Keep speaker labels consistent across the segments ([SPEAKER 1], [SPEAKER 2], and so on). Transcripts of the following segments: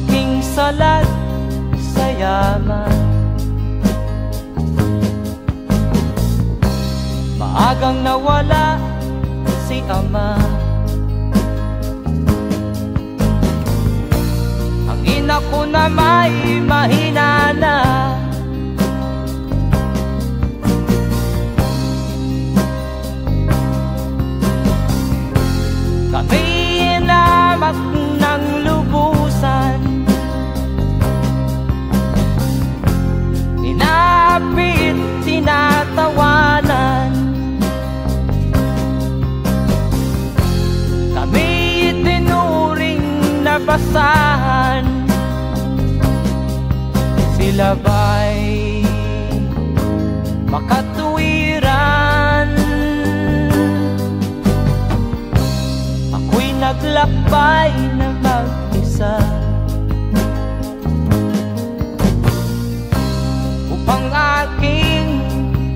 [SPEAKER 1] aking salat sa yaman. Maagang nawala si ama. Ang ina ko na may mahina na. Kami inamak ng lubusan, inapit, tinatawanan. Kami itinuring na basahan. Sila ba'y makatuwiran? Ako'y naglakbay na mag-isa upang aking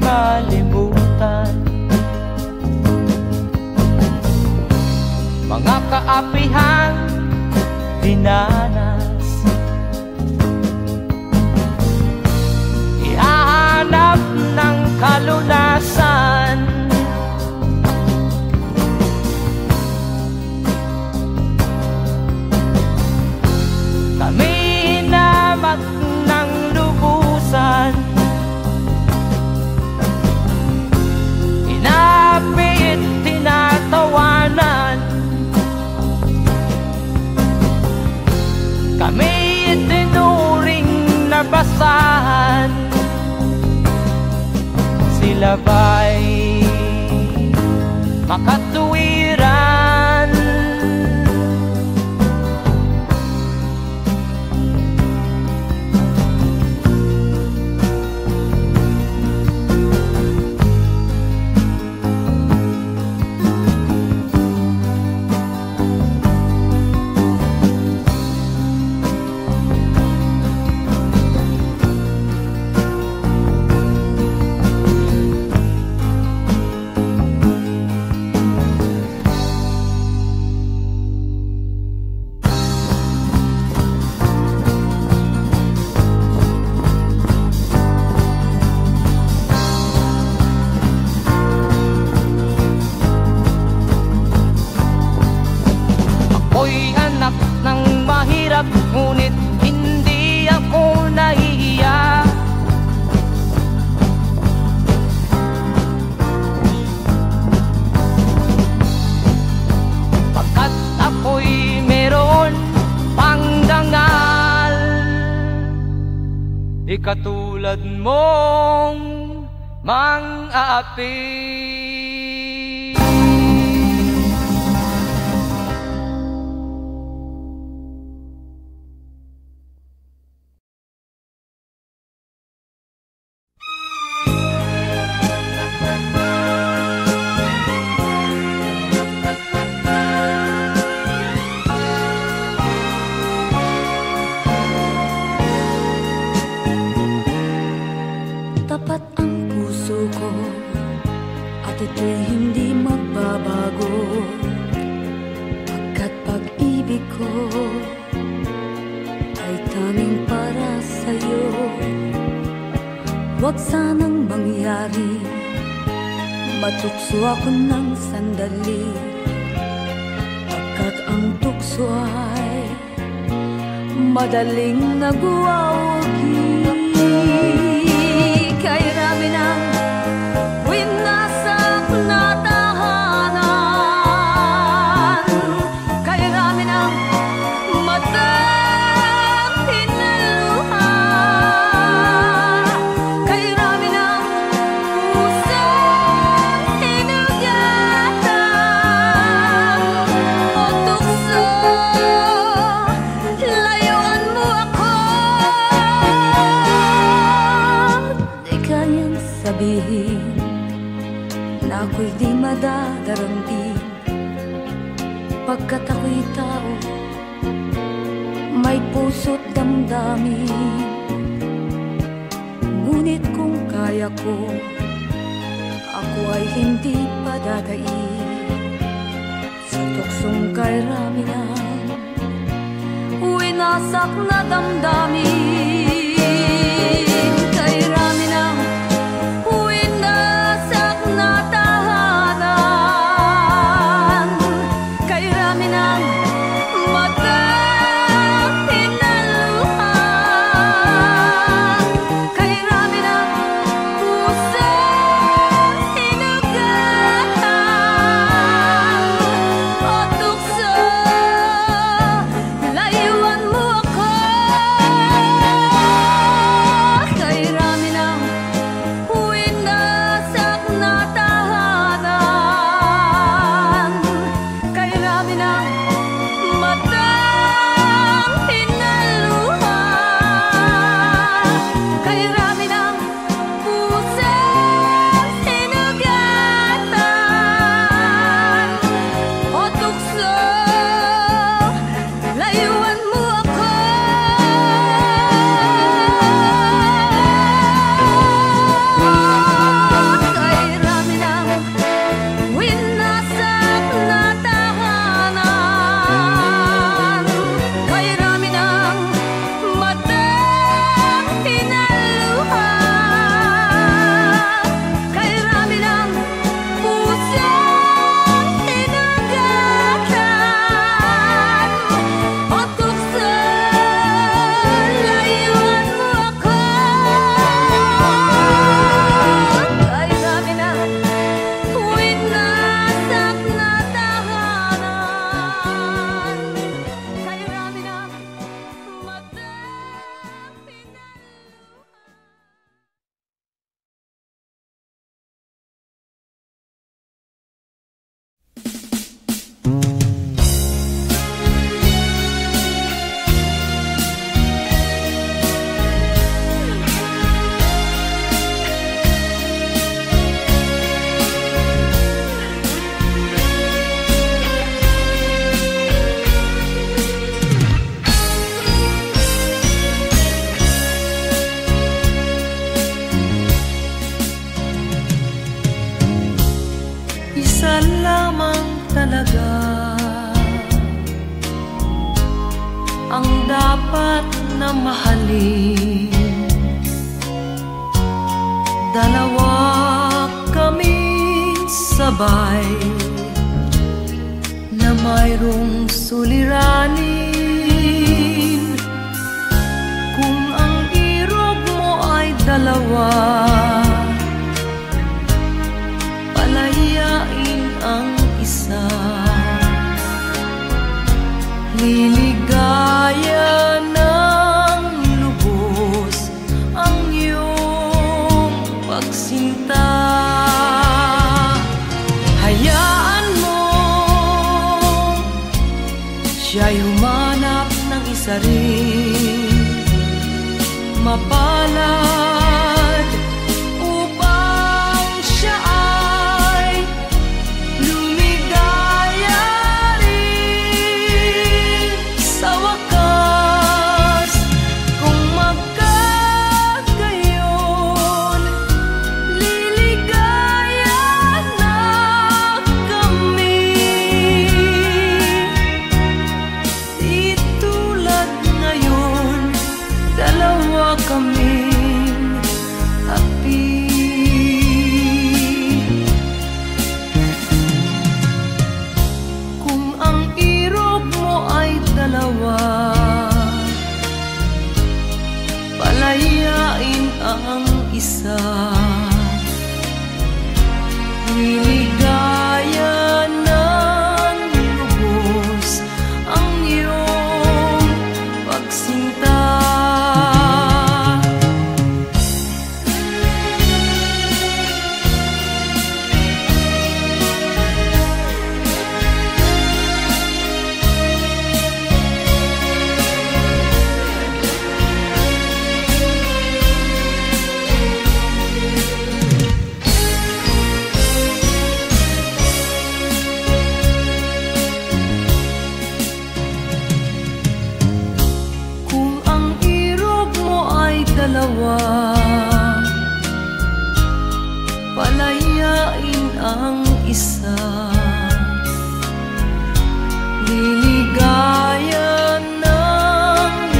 [SPEAKER 1] malimutan mga kaapihang dinanas. Ihahanap ng kalunasan. Kami hinamak ng lubusan, inapit, tinatawanan. Kami itinuring na basahan. Sila ba'y makatuwiran? Ngunit hindi ako nahihiya. Pagkat ako'y meron pang dangal, di katulad mong mang-aapi.
[SPEAKER 2] Tapat ang puso ko at ito'y hindi magbabago, pagkat pag-ibig ko ay tanging para sa'yo. Huwag sanang mangyari matukso ako ng sandali, pagkat ang tukso ay madaling nagwawagi. Kay rami ng winasak na tahanan, kay rami ng matang tinaluha, kay rami ng pusong hinugatan. O tukso, layuan mo ako. Sabihin na ako'y di madadaramdin, pagkat ako'y tao, may puso't damdamin. Ngunit kung kaya ko, ako ay hindi padadaig sa tuksong kay rami ng wasak na damdamin. Kay rami ng winasak na tahanan. Kay rami ng matang pinaluha. Kay rami ng pusang hinugatan. O tukso, layuan mo ako. Kay rami ng winasak na tahanan. Kay rami ng matang pinaluha. Kay rami ng pusang hinugatan. O tukso, layuan mo ako. Kay rami ng winasak na tahanan. Kay rami ng matang pinaluha. Kay rami ng pusang hinugatan. O tukso, layuan mo ako. Kay rami ng winasak na tahanan. Kay rami ng matang
[SPEAKER 3] Isa lamang talaga ang dapat na mahalin. Dalawa kaming sabay na mayroong suliranin. Kung ang irog mo ay dalawa, palayain ang isa. Liligaya ng lubos ang iyong pagsinta. Hayaan mo siya'y humanap ng isa rin mapalad upang siya ay lumigaya rin sa wakas. Kung magkagayon, liligaya na kami. Di tulad ngayon, dalawa kaming api. Kung ang irog mo ay dalawa, palayain ang isa. Liligaya ng lubos ang iyong pagsinta. dalawa, palayain ang isa. Liligaya ng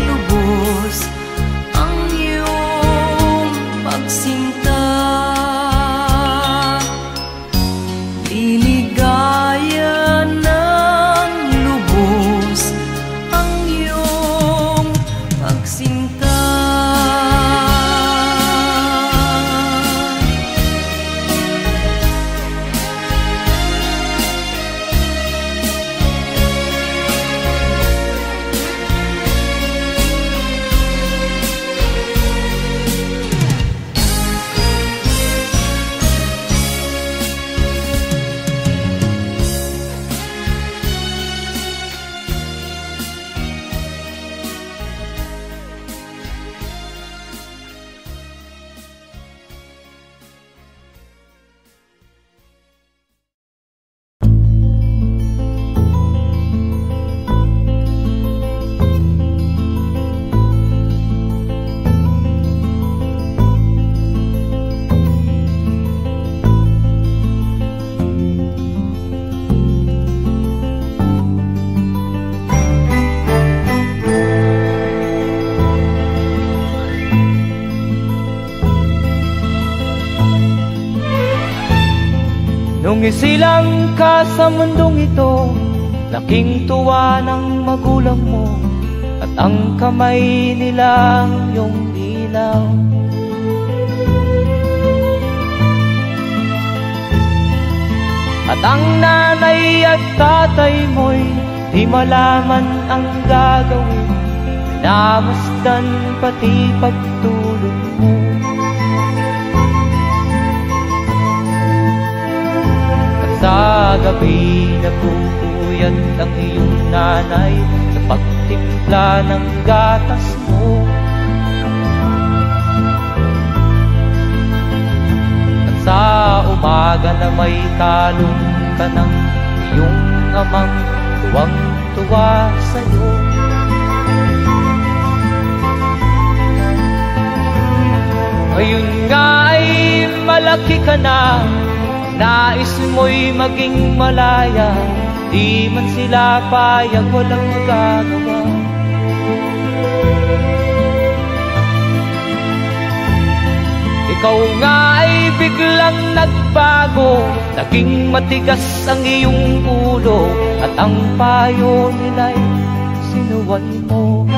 [SPEAKER 1] Nung isilang ka sa mundong ito, laking tuwa ng magulang mo, at ang kamay nila iyong ilaw. At ang nanay at tatay mo'y di malaman ang gagawin, namasdan pati pagtulog mo. At sa gabi napupuyat ang iyong nanay sa pagtimpla ng gatas mo. At sa umaga na may kalong ka ng iyong amang tuwang-tuwa sa'yo. Ngayon nga ay malaki ka na, nais mo'y maging malaya, di man sila payag, walang magagawa. Ikaw nga ay biglang nagbago, naging matigas ang iyong ulo, at ang payo nila'y sinuway mo.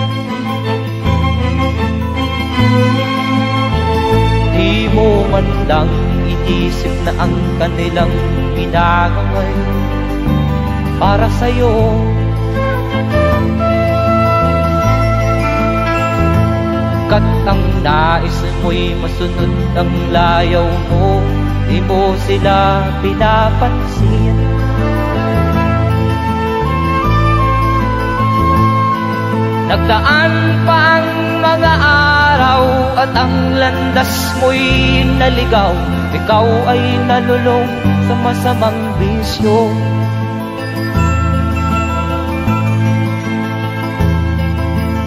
[SPEAKER 1] Di mo man lang inisip na ang kanilang ginagawa'y para sa'yo. Kat ang nais mo'y masunod ang layaw mo, di mo sila pinapansin. Nagdaan pa ang mga araw at ang landas mo'y naligaw, ikaw ay nalulong sa masamang bisyo.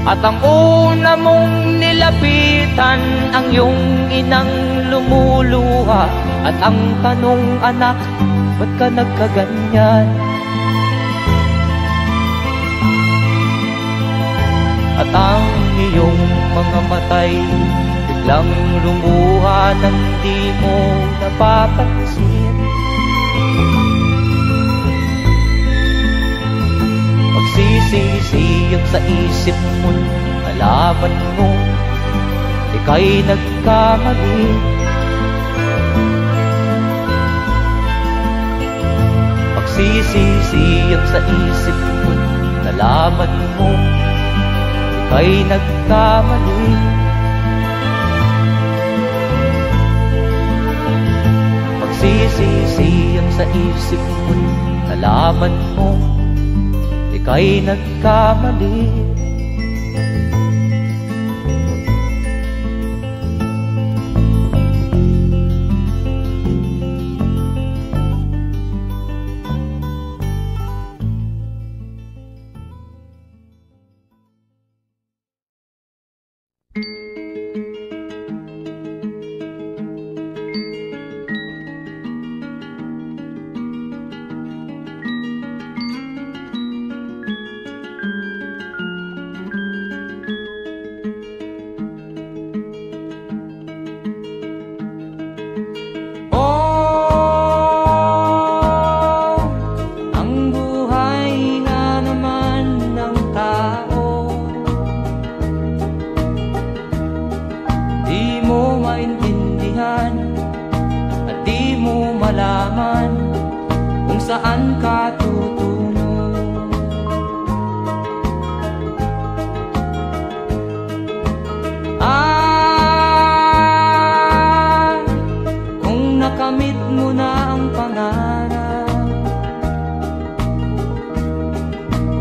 [SPEAKER 1] At ang una mong nilapitan ang iyong inang lumuluha, at ang tanong, anak, ba't ka nagkaganyan? At ang iyong mga matay biglang lumuha nang di mo napapansin. Magsisisiyag sa isip mo, nalaman mo ika'y nagkamali. Magsisisiyag sa isip mo, nalaman mo ika'y nagkamali. Magsisisiyag sa isip mo, nalaman mo ika'y nagkamali. Saan ka tutungo? Kung nakamit mo na ang pangarap,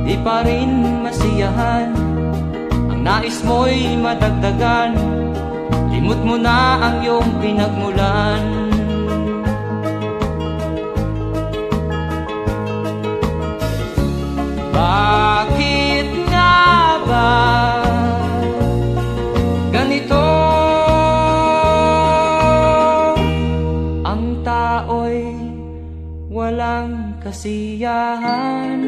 [SPEAKER 1] di pa rin masiyahan, ang nais mo'y madagdagan, limot mo na ang iyong pinagmulan. Bakit nga ba ganito? Ang tao'y walang kasiyahan.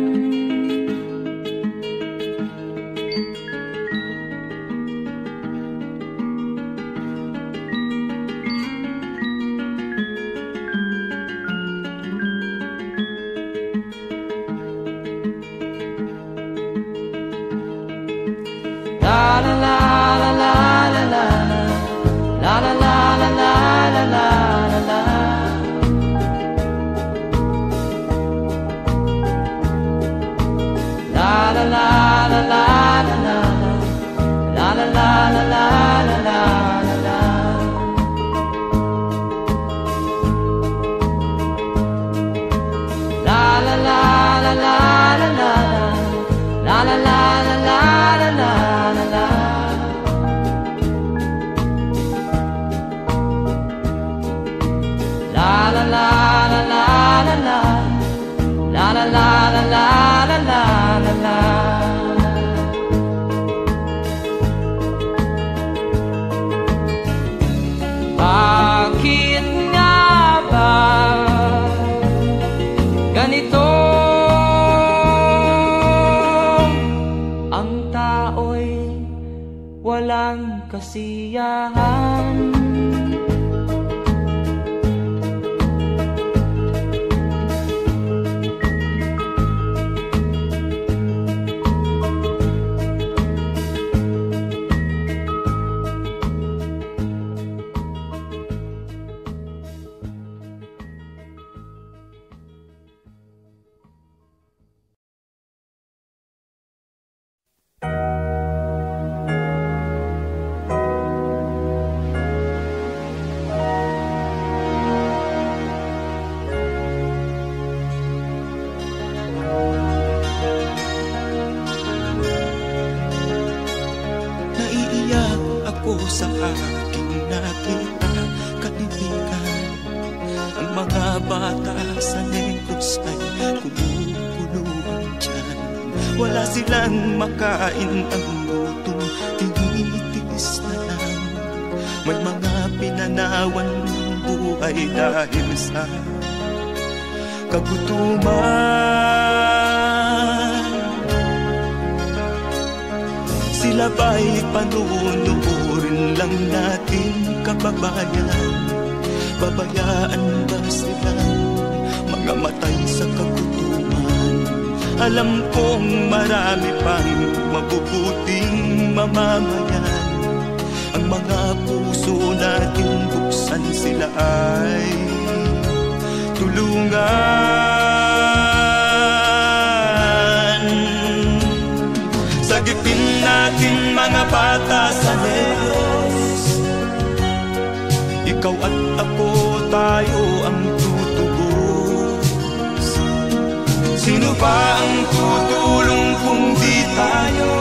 [SPEAKER 1] Bakit nga ba ganito? Ang tao'y walang kasiyahan.
[SPEAKER 4] Sa aking nakita, kaibigan, ang mga bata sa Negros ay kumukuluan dyan. Wala silang makain, ang gutom tinitiis na lang. May mga pinanawan ng buhay dahil sa kagutuman. Sila ba'y panunurin lang natin, kababayan? Babayaan ba silang mga matay sa kagutuman? Alam kong marami pang mabubuting mamamayan. Ang mga puso natin buksan, sila ay tulungan. Sagipin natin mga bata sa Negros, ikaw at ako, tayo ang tutubos. Sino ba ang tutulong kung di tayo?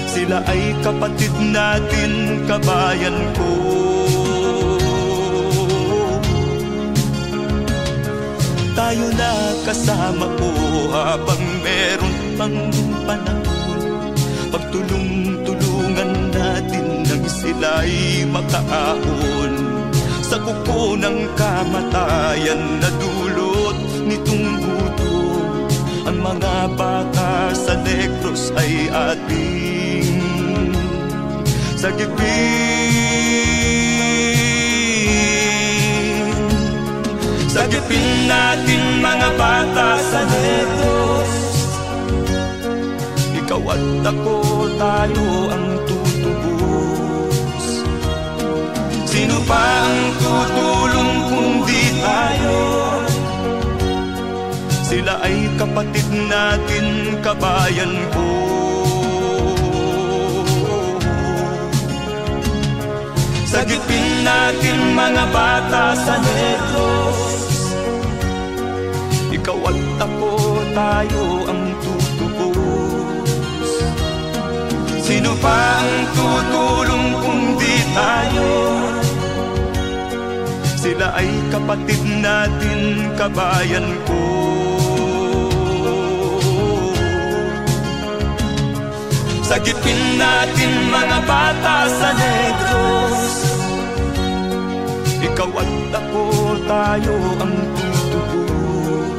[SPEAKER 4] Sila ay kapatid natin, kabayan ko. Tayo na kasama ko habang meron pang panahon. Pagtulong-tulungan natin nang sila'y makaahon sa kuko ng kamatayan na dulot nitong gutom. Ang mga bata sa Negros ay ating sagipin. Sagipin natin mga bata sa Negros, ikaw at ako, tayo ang tutubos. Sino pa ang tutulong kung di tayo? Sila ay kapatid natin, kabayan ko. Sagipin natin mga bata sa Negros, ikaw at ako, tayo ang tutubos. Sino pa ang tutulong kung di tayo? Sila ay kapatid natin, kabayan ko. Sagipin natin mga bata sa Negros, ikaw at ako, tayo ang tutubos.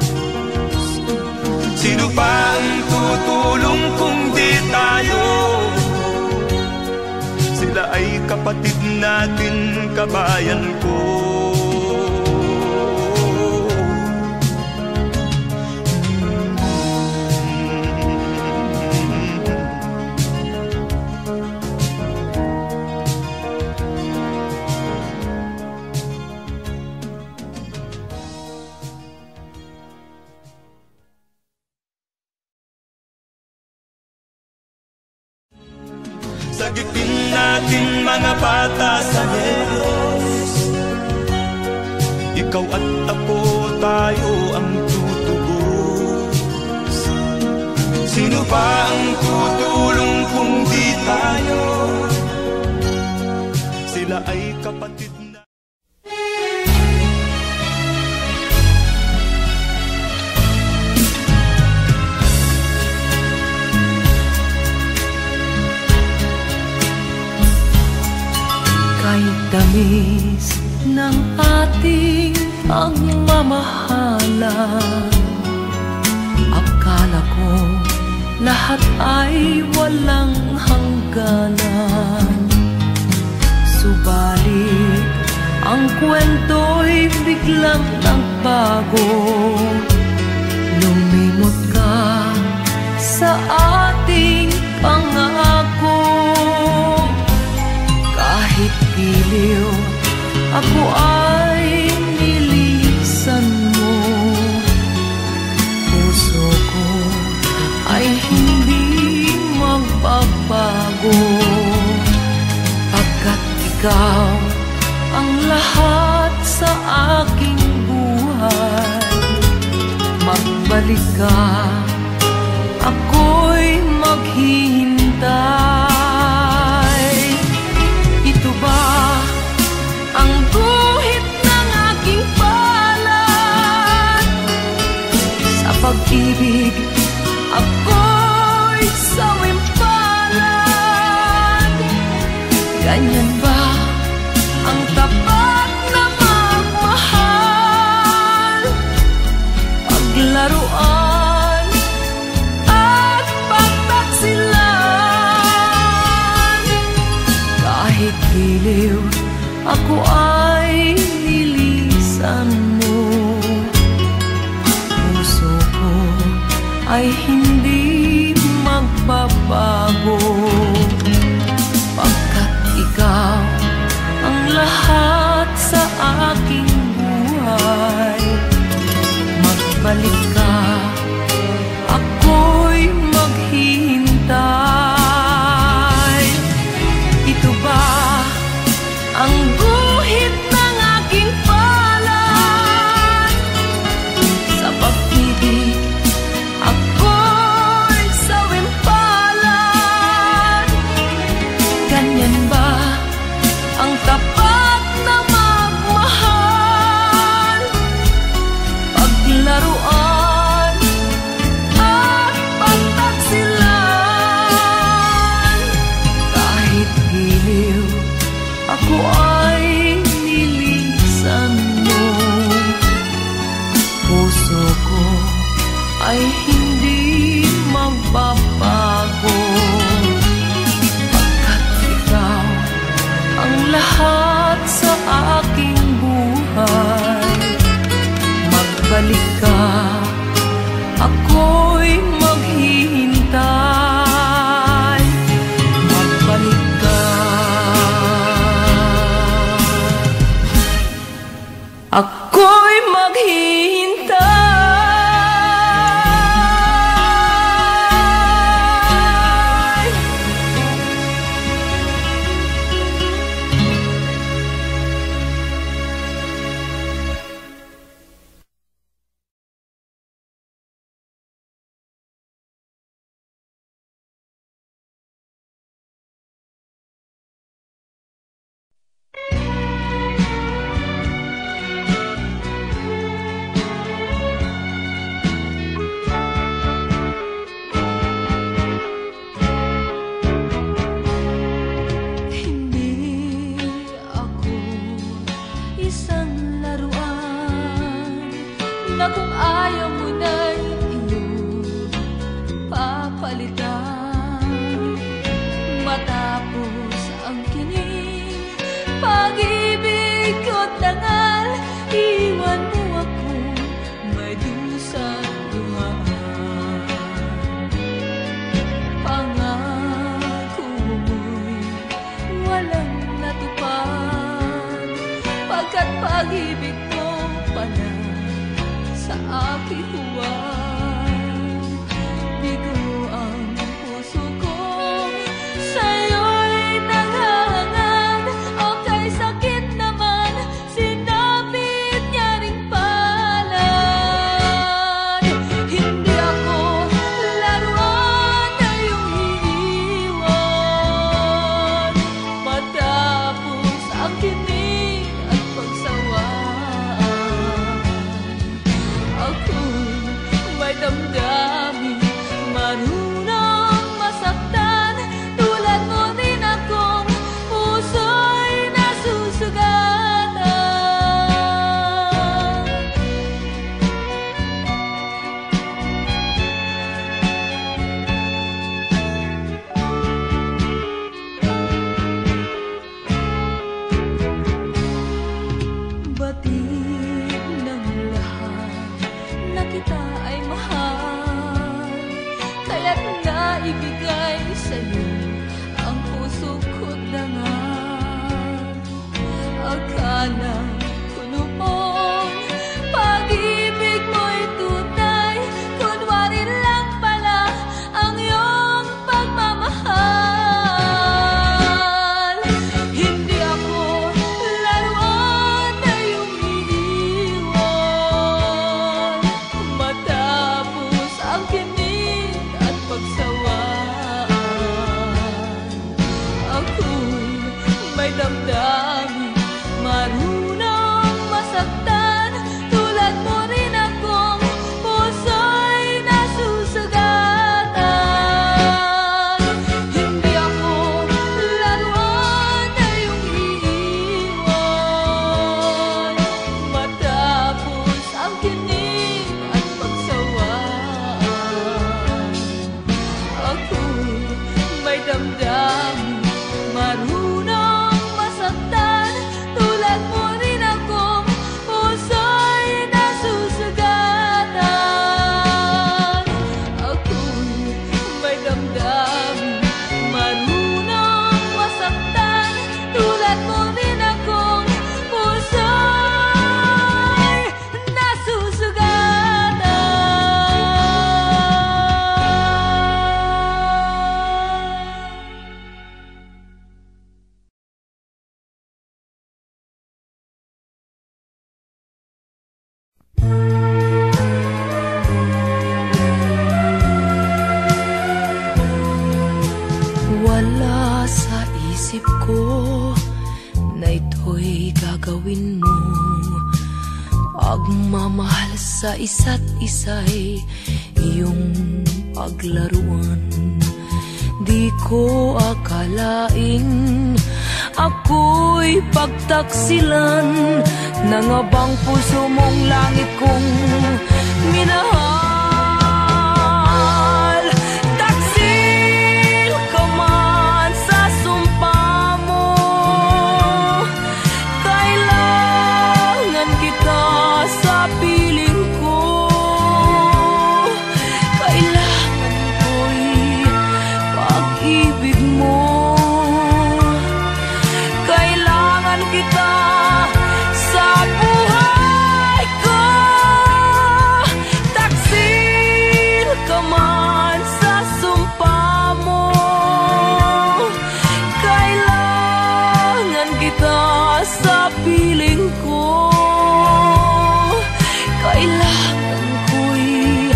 [SPEAKER 4] Sino pa ang tutulong kung di tayo? Sila ay kapatid natin, kabayan ko. sagipin natin mga bata sa Negros. Ikaw at ako, tayo ang tutubos. Sino ba ang tutulong kung di tayo? Sila ay kapatid na.
[SPEAKER 3] Kahit tamis ng ating pagmamahalan, akala ko lahat ay walang hangganan. Subalit ang kwento'y biglang nagbago. Lumimot ka sa ating pangako. Kahit giliw, ako ay nilisan mo. Puso ko ay hindi magbabago, pagkat ikaw ang lahat sa aking buhay. Magbalik ka, ako'y maghihintay. Ito ba ang guhit ng aking palad? Sa pag-ibig, ako'y sawimpalad. Ganyan ba ang tapat na magmahal? Paglaruan at pagtaksilan. Kahit giliw, ako ay nilisan mo. Puso ko ay hindi magbabago, pagkat ikaw ang lahat sa aking buhay. Magbalik ka, ako'y maghihintay. Ito ba ang guhit ng aking palad? Sa pag-ibig, ako'y sawimpalad. Ganyan ba ang tapat na magmahal? Paglaruan at pagtaksilan. Kahit giliw, ako ay nilisan mo. Puso ko ay hindi magbabago, pagkat ikaw ang lahat sa aking buhay. Magbalik ka, ako'y maghihintay. Magbalik ka, ako'y maghihintay.
[SPEAKER 2] Na kung ayaw mo na'y iyong papalitan. Matapos ang kinig, pag-ibig ko't dangal, iwan mo ako may dusang dumaan. Pangako mo'y walang natupad, pagkat pag-ibig ko pala sa aking huwag. Bigo ang puso ko sa'yo'y
[SPEAKER 3] damdamin, marunong masaktan. Tulad mo rin akong puso'y nasusugatan. Ako'y may damdamin, marunong masaktan. Tulad mo rin akong puso'y nasusugatan. Wala sa isip ko na ito'y gagawin mo. Pagmamahal sa isa't isa'y iyong paglaruan. Di ko akalaing ako'y pagtaksilan ng abang puso mong langit kong minahal. Taksil ka man sa sumpa mo, kailangan kita sa piling ko. Kailangan ko'y pag-ibig mo. Kailangan kita sa buhay ko. Taksil ka man sa sumpa mo, kailangan kita sa piling ko. Kailangan ko'y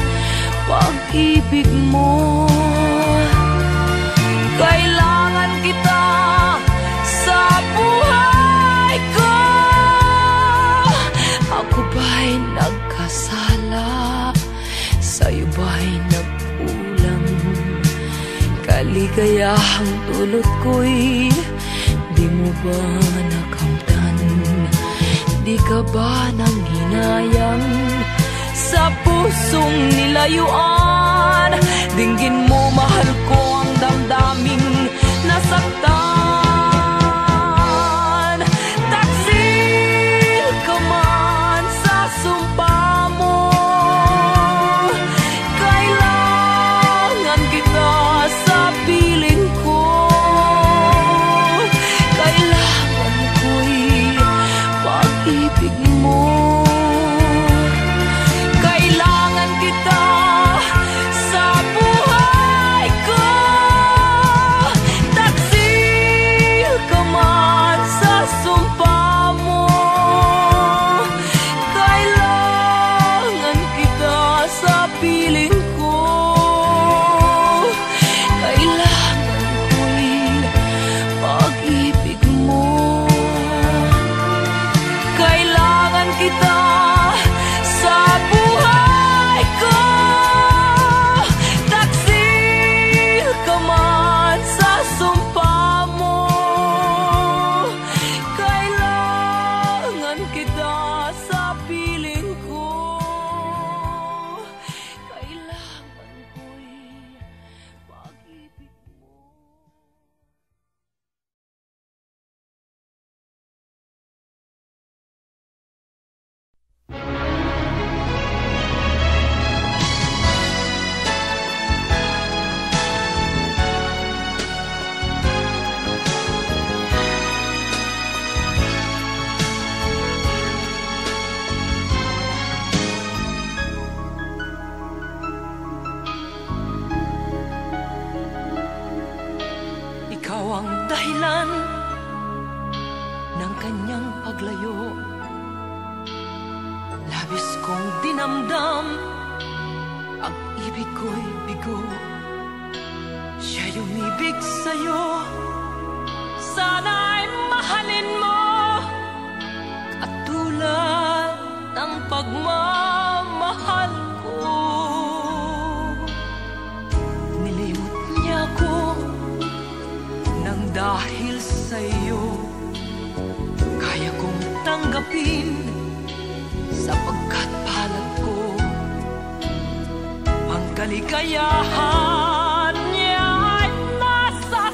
[SPEAKER 3] pag-ibig mo. Kailangan kita sa buhay ko. Ako ba'y nagkasala? Sa'yo ba'y nagkulang? Kaligayahang dulot ko'y di mo ba nakamtan? Di ka ba nanghinayang sa pusong nilayuan? Dinggin mo, mahal ko, ang damdaming nasaktan. Taksil ka man sa sumpa mo, kailangan kita sa piling ko. Kailangan ko'y pag-ibig mo. Kailangan kita sa buhay ko. Taksil ka man sa sumpa mo, kailangan kita sa piling ko. Kailangan ko'y pag-ibig mo. Kailangan kita sa buhay ko. Taksil ka man sa sumpa mo, kailangan kita sa piling ko. Kailangan ko'y pag-ibig mo. Ikaw ang dahilan ng kanyang paglayo. Labis kong dinamdam, ang ibig ko'y bigo. Siya'y umibig sa'yo, sana'y mahalin mo, katulad ng pagmamahal ko. Nilimot niya ko nang dahil sa'yo, kaya kong tanggapin sapagkat palad ko. Ang kaligayahan niya ay nasa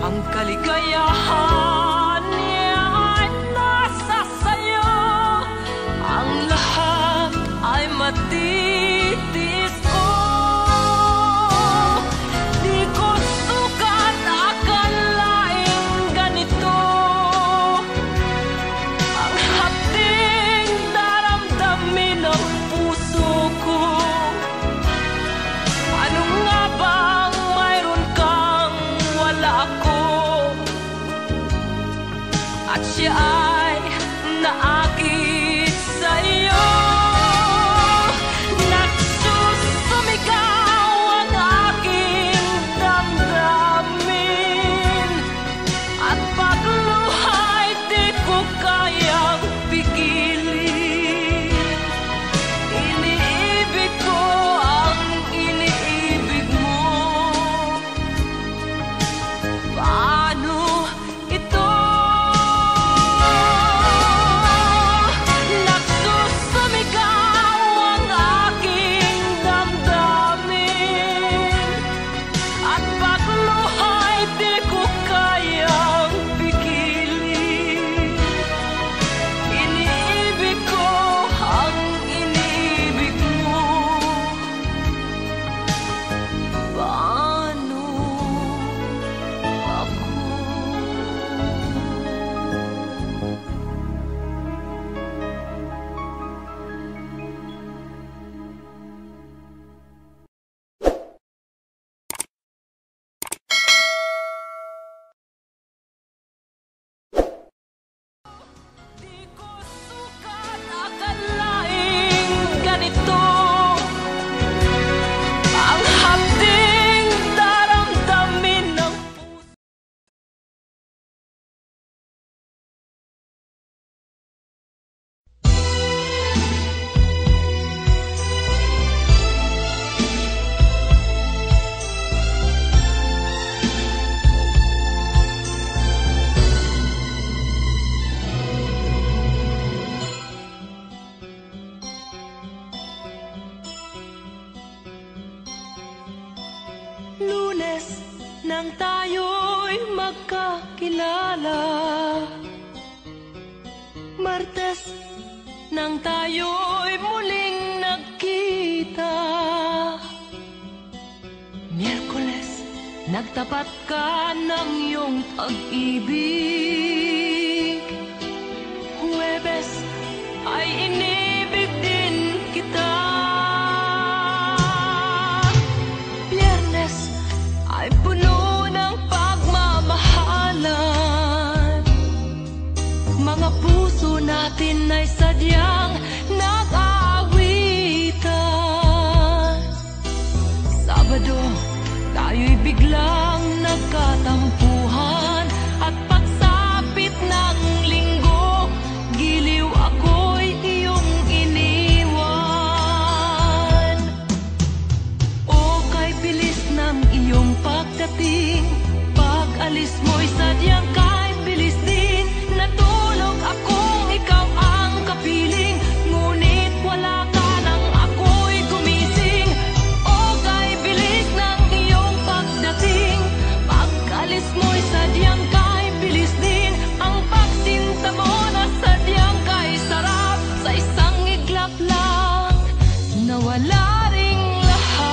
[SPEAKER 3] Ang kaligayahan niya ay nasa sayo. Ang lahat ay matitiis ko. Di ko sukat akalaing ganito. Ang hapding daramdamin ng puso ko. Ano nga bang mayroon kang wala ako? At siya ay naakit sa'yo. Nagsusumigaw ang aking damdamin. At pagluhay di ko kayang pigilin. Iniibig ko ang iniibig mo. Paano ito? Nagsusumigaw ang aking damdamin. At pagluhay di ko kayang pigilin. Iniibig ko ang iniibig mo. Paano ako? Di ko sukat akalaing ganito. Ang hapding daramdamin ng puso. Lunes nang tayo'y magkakilala. Martes nang tayo'y muling nagkita. Miyerkules nagtapat ka ng iyong pag-ibig. Huwebes ay inibig din kita. Biyernes ay puno ng pagmamahalan. Mga puso natin ay sadyang nag-aawitan. Sabado, tayo'y biglang nagkatampuhan. At pagsapit ng linggo, giliw ako'y iyong iniwan. O kay bilis ng iyong pagdating, pag-alis mo'y sadyang kay bilis din. Natulog akong ikaw ang kapiling, ngunit wala ka nang ako'y gumising. O kay bilis ng iyong pagdating, pag-alis mo'y sadyang kay bilis din. Ang pagsinta mo na sadyang kay sarap, sa isang iglap lang nawala ring lahat.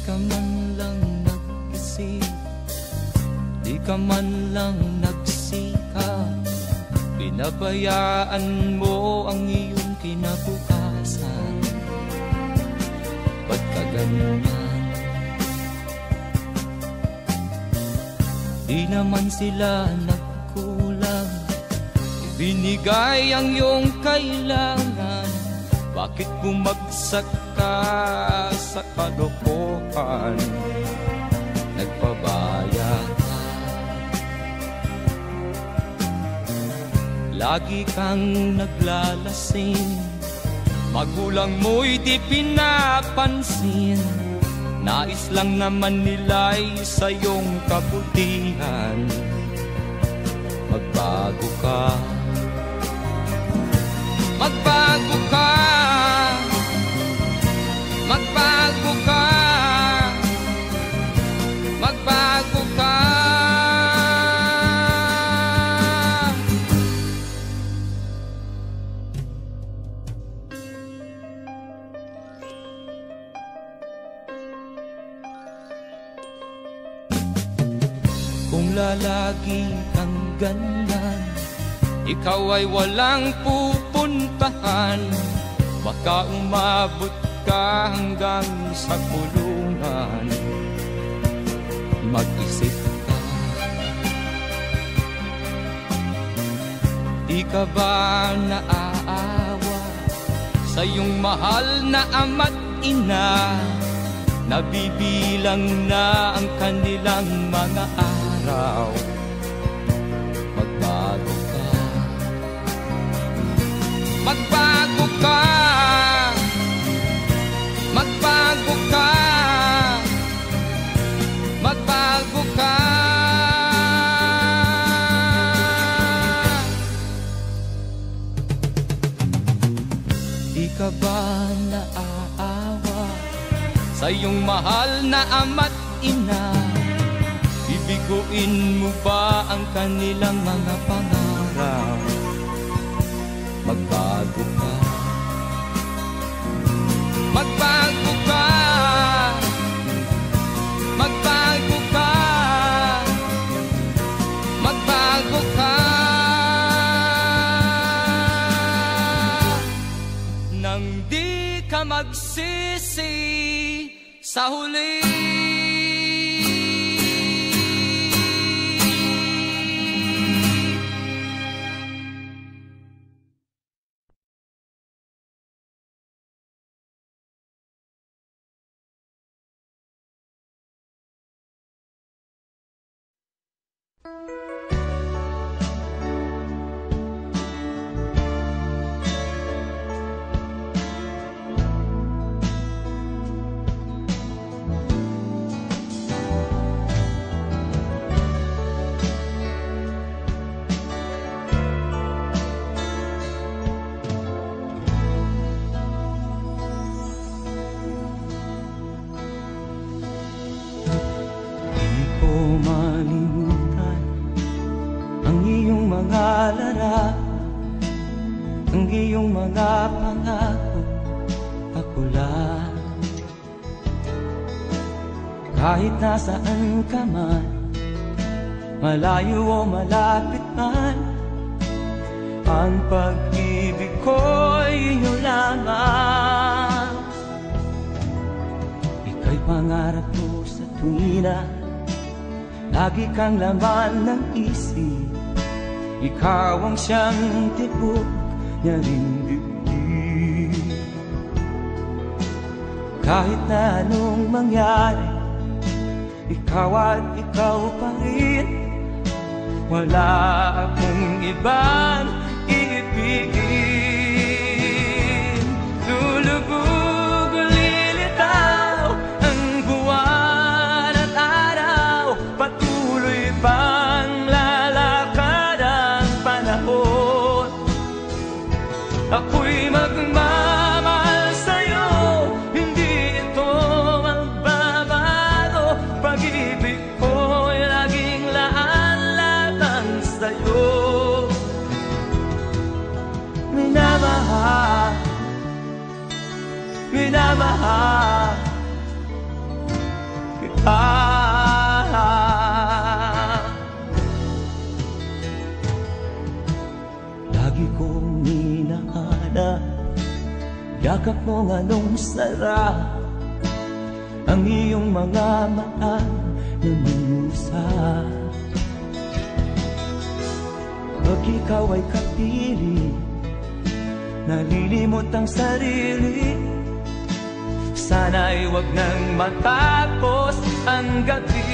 [SPEAKER 1] ka man lang nag-isip, di ka man lang nagsikap, pinabayaan mo ang iyong kinabukasan. Ba't ka ganyan? Di naman sila nagkulang, ibinigay ang iyong kailangan. Bakit bumagsak ka sa kalokohan? Nagpabaya ka, lagi kang naglalasing, magulang mo'y di pinapansin. Nais lang naman nila'y sa iyong kabutihan. Magbago ka, magbago ka, magbago ka, magbago ka. Kung lalagi kang ganyan, ikaw ay walang pupuntahan. Baka umabot ka hanggang sa kulungan. Mag-isip ka, di ka ba naaawa sa iyong mahal na ama't ina? Nabibilang na ang kanilang mga araw. Magbago ka, magbago ka, magbago ka, magbago ka. Di ka ba naaawa sa iyong mahal na ama't ina? Bibiguin mo ba ang kanilang mga pangarap? Magbago ka, magbago ka, magbago ka, magbago ka. Nang di ka magsisi sa huli. Ang iyong mga pangako, ako lang. Kahit nasaan ka man, malayo o malapit man, ang pag-ibig ko'y iyo lamang. Ika'y pangarap ko sa tuwina, lagi kang laman ng isip. Ikaw ang siyang tibok niya ring dibdib. Kahit na anong mangyari, ikaw at ikaw pa rin. Wala akong ibang iibigin. Lulubog o lilitaw ang buwan at araw, patuloy pang lalakad ang panahon. Ako'y magmamahal sa'yo, hindi ito magbabago. Pag-ibig ko'y laging laan lamang sa'yo. yakap mo anong sarap, ang iyong mga mata nangungusap. Pag ikaw ay kapiling, nalilimot ang sarili. Sana'y wag nang matapos ang gabi.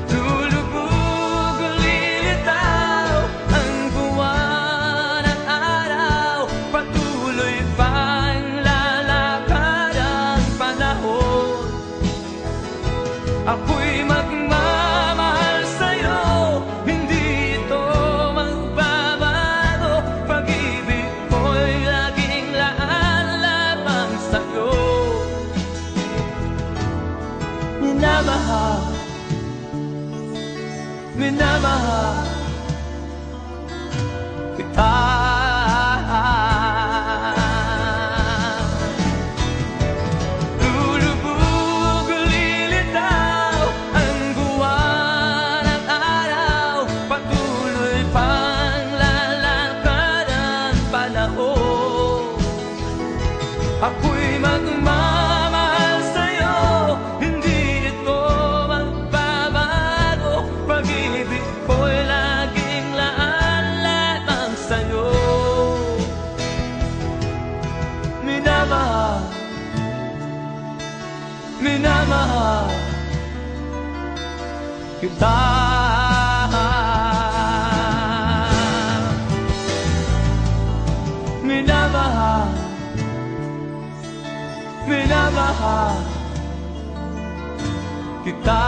[SPEAKER 1] Lulubog, lilitaw ang buwan at araw, patuloy pang lalakad ang panahon. Ako'y magmamahal sa'yo, hindi ito magbabago. Pag-ibig ko'y laging laan lamang sa'yo. Minamahal, minamahal kita. Lulubog, lilitaw ang buwan at araw, patuloy pang lalakad ang panahon. Ako'y magmamahal sa'yo, hindi ito magbabago. Pag-ibig ko'y laging laan lamang sa'yo. Minamahal, minamahal kita. Minamahal, minamahal kita.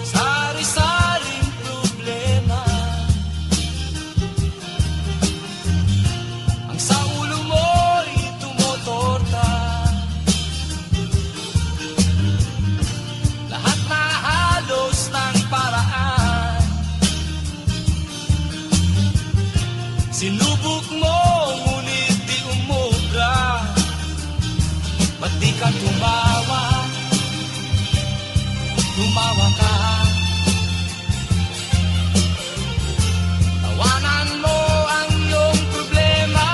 [SPEAKER 1] Sari-saring problema ang sa ulo mo'y tumotorta. Lahat na halos ng paraan, sinubok mo ngunit di umubra. Ba't di ka tumawa? Tumawa ka. Tawanan mo ang iyong problema.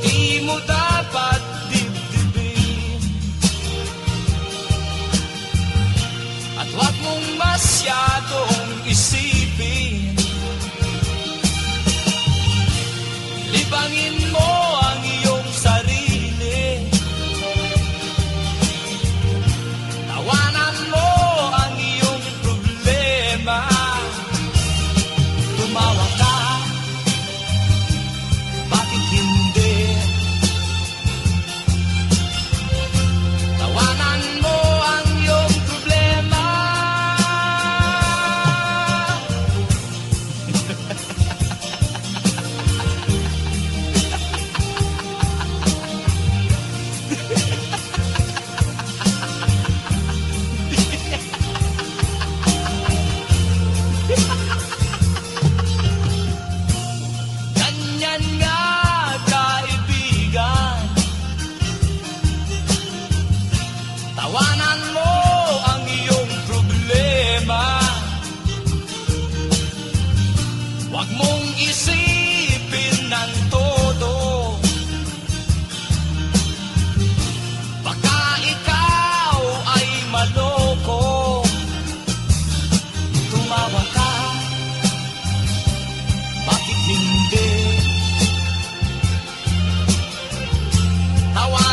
[SPEAKER 1] Di mo dapat dibdibin, at huwag mong masyadong isipin. Libangin mo ang iyong sarili. Tawanan mo ang iyong problema. Tumawa ka, bakit hindi? Tawanan mo ang iyong problema. Ganyan nga, kaibigan. Tawanan mo ang iyong problema. Huwag mong isipin ng todo. Baka ikaw ay maloko. Tumawa ka, bakit hindi? Tawanan